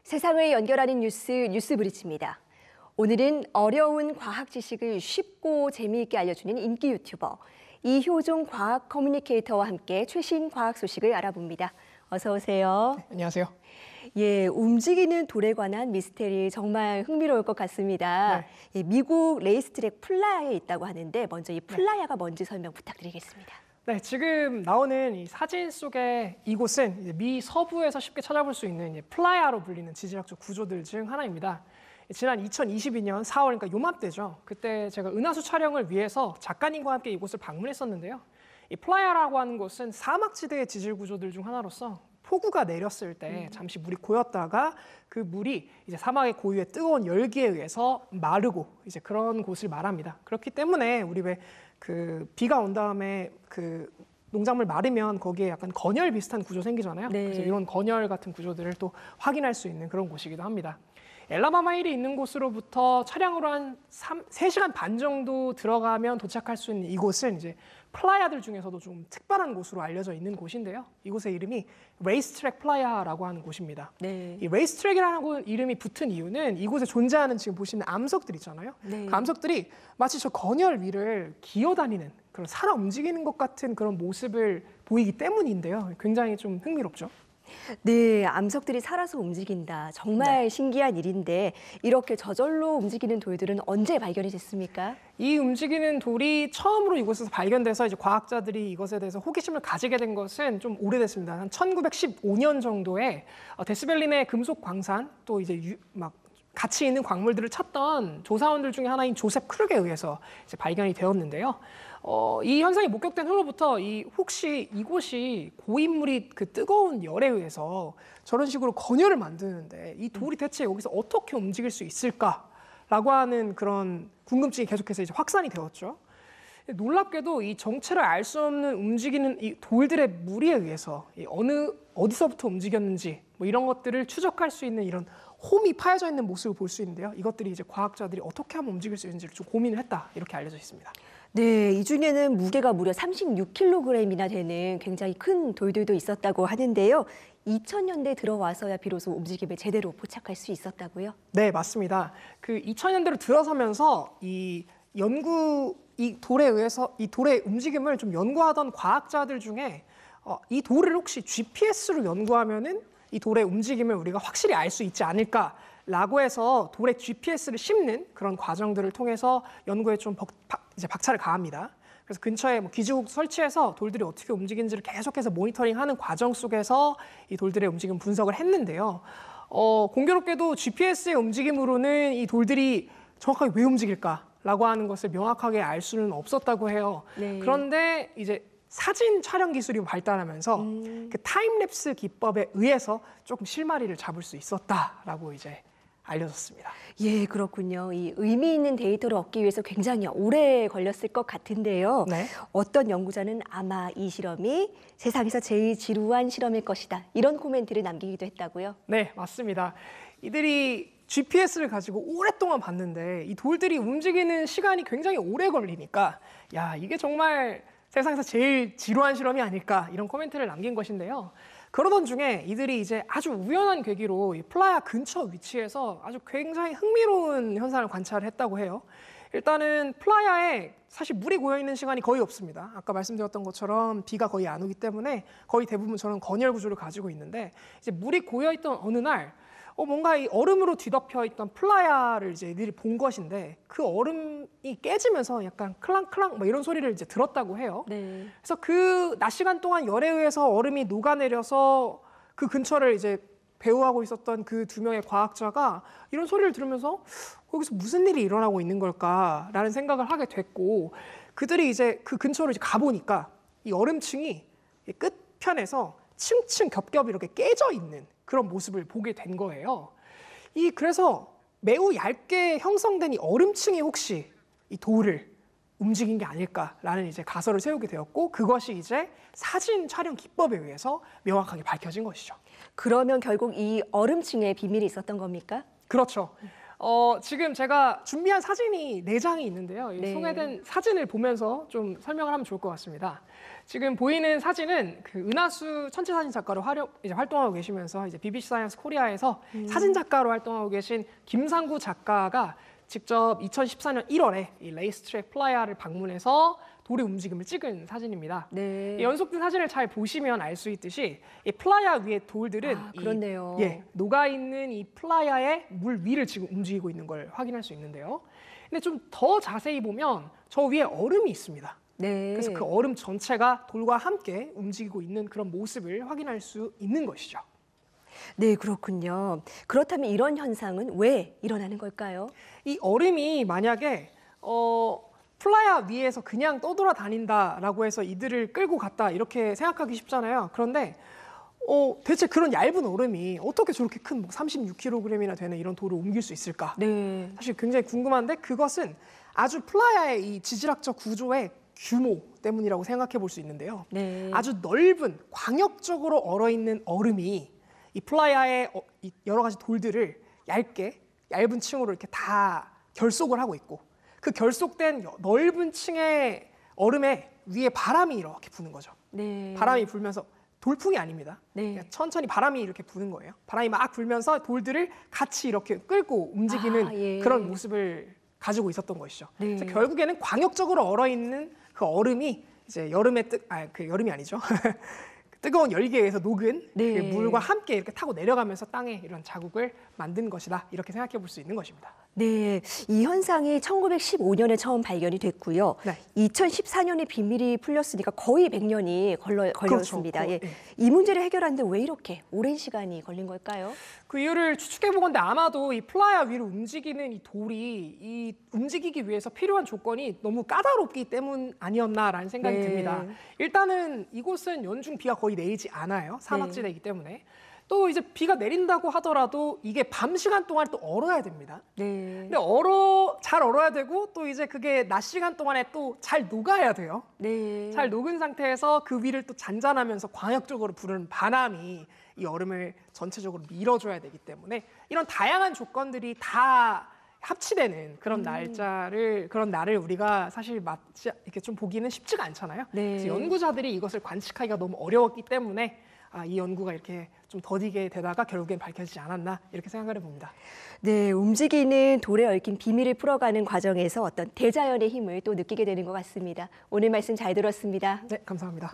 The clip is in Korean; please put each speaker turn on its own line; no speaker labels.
세상을 연결하는 뉴스 브릿지입니다. 오늘은 어려운 과학 지식을 쉽고 재미있게 알려주는 인기 유튜버 이효종 과학 커뮤니케이터와 함께 최신 과학 소식을 알아봅니다. 어서 오세요.
네, 안녕하세요.
예, 움직이는 돌에 관한 미스테리 정말 흥미로울 것 같습니다.
네.
예, 미국 레이스트랙 플라야에 있다고 하는데 먼저 이 플라야가 뭔지 설명 부탁드리겠습니다.
네, 지금 나오는 이 사진 속의 이곳은 이제 미 서부에서 쉽게 찾아볼 수 있는 플라야로 불리는 지질학적 구조들 중 하나입니다. 지난 2022년 4월, 그러니까 요맘때죠. 그때 제가 은하수 촬영을 위해서 작가님과 함께 이곳을 방문했었는데요. 이 플라야라고 하는 곳은 사막지대의 지질 구조들 중 하나로서 폭우가 내렸을 때 잠시 물이 고였다가 그 물이 이제 사막의 고유의 뜨거운 열기에 의해서 마르고 이제 그런 곳을 말합니다. 그렇기 때문에 우리 왜 그 비가 온 다음에 그 농작물 마르면 거기에 약간 건열 비슷한 구조 생기잖아요.
네.
그래서 이런 건열 같은 구조들을 또 확인할 수 있는 그런 곳이기도 합니다. 엘라바마일이 있는 곳으로부터 차량으로 한 3시간 반 정도 들어가면 도착할 수 있는 이곳은 이제 플라야들 중에서도 좀 특별한 곳으로 알려져 있는 곳인데요. 이곳의 이름이 레이스트랙 플라야라고 하는 곳입니다.
네.
이 레이스트랙이라는 이름이 붙은 이유는 이곳에 존재하는 지금 보시는 암석들 있잖아요.
네.
그 암석들이 마치 저 건열 위를 기어다니는 그런 살아 움직이는 것 같은 그런 모습을 보이기 때문인데요. 굉장히 좀 흥미롭죠.
네, 암석들이 살아서 움직인다. 정말 신기한 일인데 이렇게 저절로 움직이는 돌들은 언제 발견이 됐습니까?
이 움직이는 돌이 처음으로 이곳에서 발견돼서 이제 과학자들이 이것에 대해서 호기심을 가지게 된 것은 좀 오래됐습니다. 한 1915년 정도에 데스밸린의 금속 광산 또 이제 막 가치 있는 광물들을 찾던 조사원들 중에 하나인 조셉 크룩에 의해서 이제 발견이 되었는데요. 이 현상이 목격된 후로부터 혹시 이곳이 고인물이 그 뜨거운 열에 의해서 저런 식으로 건열을 만드는데 이 돌이 대체 여기서 어떻게 움직일 수 있을까라고 하는 그런 궁금증이 계속해서 이제 확산이 되었죠. 놀랍게도 이 정체를 알 수 없는 움직이는 이 돌들의 무리에 의해서 어디서부터 움직였는지 뭐 이런 것들을 추적할 수 있는 이런 홈이 파여져 있는 모습을 볼 수 있는데요. 이것들이 이제 과학자들이 어떻게 하면 움직일 수 있는지를 좀 고민을 했다 이렇게 알려져 있습니다.
네, 이 중에는 무게가 무려 36kg이나 되는 굉장히 큰 돌들도 있었다고 하는데요. 2000년대 들어와서야 비로소 움직임을 제대로 포착할 수 있었다고요?
네, 맞습니다. 그 2000년대로 들어서면서 이 돌의 움직임을 좀 연구하던 과학자들 중에 이 돌을 혹시 GPS로 연구하면은 이 돌의 움직임을 우리가 확실히 알 수 있지 않을까라고 해서 돌에 GPS를 심는 그런 과정들을 통해서 연구에 좀 이제 박차를 가합니다. 그래서 근처에 기지국 설치해서 돌들이 어떻게 움직이는지를 계속해서 모니터링하는 과정 속에서 이 돌들의 움직임 분석을 했는데요. 공교롭게도 GPS의 움직임으로는 이 돌들이 정확하게 왜 움직일까라고 하는 것을 명확하게 알 수는 없었다고 해요.
네.
그런데 이제 사진 촬영 기술이 발달하면서 그 타임랩스 기법에 의해서 조금 실마리를 잡을 수 있었다라고 이제 알려졌습니다.
예, 그렇군요. 이 의미 있는 데이터를 얻기 위해서 굉장히 오래 걸렸을 것 같은데요.
네.
어떤 연구자는 아마 이 실험이 세상에서 제일 지루한 실험일 것이다. 이런 코멘트를 남기기도 했다고요?
네, 맞습니다. 이들이 GPS를 가지고 오랫동안 봤는데 이 돌들이 움직이는 시간이 굉장히 오래 걸리니까 야, 이게 정말 세상에서 제일 지루한 실험이 아닐까 이런 코멘트를 남긴 것인데요. 그러던 중에 이들이 이제 아주 우연한 계기로 이 플라야 근처 위치에서 아주 굉장히 흥미로운 현상을 관찰했다고 해요. 일단은 플라야에 사실 물이 고여있는 시간이 거의 없습니다. 아까 말씀드렸던 것처럼 비가 거의 안 오기 때문에 거의 대부분 저런 건열 구조를 가지고 있는데 이제 물이 고여있던 어느 날 뭔가 이 얼음으로 뒤덮여 있던 플라야를 이제 이들이 본 것인데 그 얼음이 깨지면서 약간 클랑클랑 뭐 이런 소리를 이제 들었다고 해요.
네.
그래서 그 낮 시간 동안 열에 의해서 얼음이 녹아내려서 그 근처를 이제 배후하고 있었던 그 두 명의 과학자가 이런 소리를 들으면서 거기서 무슨 일이 일어나고 있는 걸까라는 생각을 하게 됐고 그들이 이제 그 근처로 이제 가보니까 이 얼음층이 끝편에서 층층 겹겹이 이렇게 깨져 있는 그런 모습을 보게 된 거예요. 그래서 매우 얇게 형성된 이 얼음층이 혹시 이 돌을 움직인 게 아닐까라는 이제 가설을 세우게 되었고 그것이 이제 사진 촬영 기법에 의해서 명확하게 밝혀진 것이죠.
그러면 결국 이 얼음층에 비밀이 있었던 겁니까?
그렇죠. 지금 제가 준비한 사진이 4장이 있는데요. 이
네.
소개된 사진을 보면서 좀 설명을 하면 좋을 것 같습니다. 지금 보이는 사진은 그 은하수 천체사진 작가로 활동하고 계시면서 이제 BBC 사이언스 코리아에서 사진 작가로 활동하고 계신 김상구 작가가 직접 2014년 1월에 이 레이스트랙 플라이아를 방문해서 돌의 움직임을 찍은 사진입니다.
네.
이 연속된 사진을 잘 보시면 알 수 있듯이 이 플라이아 위의 돌들은
그렇네요.
녹아 있는 이 플라이아의 물 위를 지금 움직이고 있는 걸 확인할 수 있는데요. 근데 좀 더 자세히 보면 저 위에 얼음이 있습니다.
네.
그래서 그 얼음 전체가 돌과 함께 움직이고 있는 그런 모습을 확인할 수 있는 것이죠.
네, 그렇군요. 그렇다면 이런 현상은 왜 일어나는 걸까요?
이 얼음이 만약에 플라이아 위에서 그냥 떠돌아다닌다라고 해서 이들을 끌고 갔다 이렇게 생각하기 쉽잖아요. 그런데 대체 그런 얇은 얼음이 어떻게 저렇게 큰 36kg이나 되는 이런 돌을 옮길 수 있을까?
네.
사실 굉장히 궁금한데 그것은 아주 플라이아의 이 지질학적 구조의 규모 때문이라고 생각해 볼 수 있는데요.
네.
아주 넓은 광역적으로 얼어있는 얼음이 이 플라이아의 이 여러 가지 돌들을 얇은 층으로 이렇게 다 결속을 하고 있고 그 결속된 넓은 층의 얼음에 위에 바람이 이렇게 부는 거죠.
네.
바람이 불면서 돌풍이 아닙니다.
네.
그냥 천천히 바람이 이렇게 부는 거예요. 바람이 막 불면서 돌들을 같이 이렇게 끌고 움직이는
예.
그런 모습을 가지고 있었던 것이죠.
네.
그래서 결국에는 광역적으로 얼어 있는 그 얼음이 이제 그 여름이 아니죠. 뜨거운 열기에 의해서 녹은
네.
그 물과 함께 이렇게 타고 내려가면서 땅에 이런 자국을 만든 것이다. 이렇게 생각해 볼 수 있는 것입니다.
네, 이 현상이 1915년에 처음 발견이 됐고요.
네.
2014년에 비밀이 풀렸으니까 거의 100년이 걸렸습니다.
그렇죠.
예.
네.
이 문제를 해결하는데 왜 이렇게 오랜 시간이 걸린 걸까요?
그 이유를 추측해 보건데 아마도 이 플라이아 위를 움직이는 이 돌이 이 움직이기 위해서 필요한 조건이 너무 까다롭기 때문 아니었나라는 생각이
네.
듭니다. 일단은 이곳은 연중 비가 거의 내리지 않아요. 사막지대이기 때문에. 또 이제 비가 내린다고 하더라도 이게 밤 시간 동안 또 얼어야 됩니다.
네.
근데 잘 얼어야 되고 또 이제 그게 낮 시간 동안에 또 잘 녹아야 돼요.
네.
잘 녹은 상태에서 그 위를 또 잔잔하면서 광역적으로 부는 바람이 이 얼음을 전체적으로 밀어줘야 되기 때문에 이런 다양한 조건들이 다 합치되는 그런 그런 날을 우리가 사실 이렇게 좀 보기는 쉽지가 않잖아요.
네.
그래서 연구자들이 이것을 관측하기가 너무 어려웠기 때문에 이 연구가 이렇게 좀 더디게 되다가 결국엔 밝혀지지 않았나 이렇게 생각을 해봅니다.
네, 움직이는 돌에 얽힌 비밀을 풀어가는 과정에서 어떤 대자연의 힘을 또 느끼게 되는 것 같습니다. 오늘 말씀 잘 들었습니다.
네, 감사합니다.